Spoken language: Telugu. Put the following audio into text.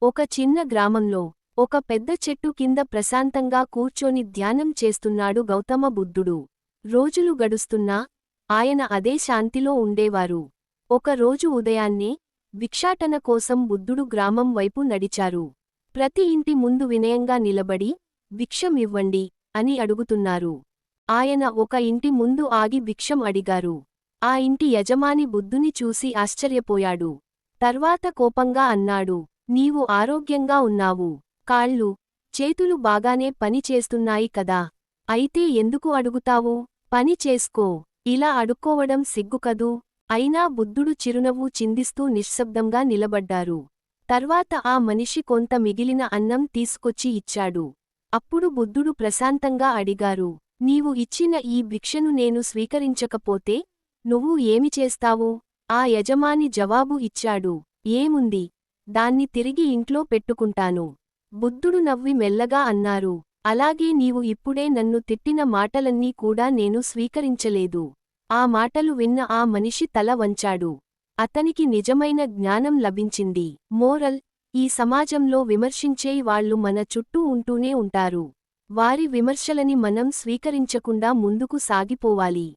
ఒక చిన్న గ్రామంలో ఒక పెద్ద చెట్టు కింద ప్రశాంతంగా కూర్చొని ధ్యానం చేస్తున్నాడు గౌతమ బుద్ధుడు. రోజులు గడుస్తున్నా ఆయన అదే శాంతిలో ఉండేవారు. ఒక రోజు ఉదయాన్నే భిక్షాటన కోసం బుద్ధుడు గ్రామం వైపు నడిచారు. ప్రతి ఇంటి ముందు వినయంగా నిలబడి భిక్షం ఇవ్వండి అని అడుగుతున్నారు. ఆయన ఒక ఇంటి ముందు ఆగి భిక్షం అడిగారు. ఆ ఇంటి యజమాని బుద్ధుని చూసి ఆశ్చర్యపోయాడు. తర్వాత కోపంగా అన్నాడు, నీవు ఆరోగ్యంగా ఉన్నావు. కాళ్ళు, చేతులు బాగానే పని చేస్తున్నాయి కదా. అయితే ఎందుకు అడుగుతావు? పని చేసుకో. ఇలా అడుక్కోవడం సిగ్గుకదూ? అయినా బుద్ధుడు చిరునవ్వు చిందిస్తూ నిశ్శబ్దంగా నిలబడ్డారు. తర్వాత ఆ మనిషి కొంత మిగిలిన అన్నం తీసుకొచ్చి ఇచ్చాడు. అప్పుడు బుద్ధుడు ప్రశాంతంగా అడిగారు, నీవు ఇచ్చిన ఈ భిక్షను నేను స్వీకరించకపోతే నువ్వు ఏమి చేస్తావు? ఆ యజమాని జవాబు ఇచ్చాడు, ఏముంది, దాన్ని తిరిగి ఇంట్లో పెట్టుకుంటాను. బుద్ధుడు నవ్వి మెల్లగా అన్నారు, అలాగే నీవు ఇప్పుడే నన్ను తిట్టిన మాటలన్నీ కూడా నేను స్వీకరించలేదు. ఆ మాటలు విన్న ఆ మనిషి తల వంచాడు. అతనికి నిజమైన జ్ఞానం లభించింది. మోరల్: ఈ సమాజంలో విమర్శించే వాళ్ళు మన చుట్టూ ఉంటూనే ఉంటారు. వారి విమర్శలని మనం స్వీకరించకుండా ముందుకు సాగిపోవాలి.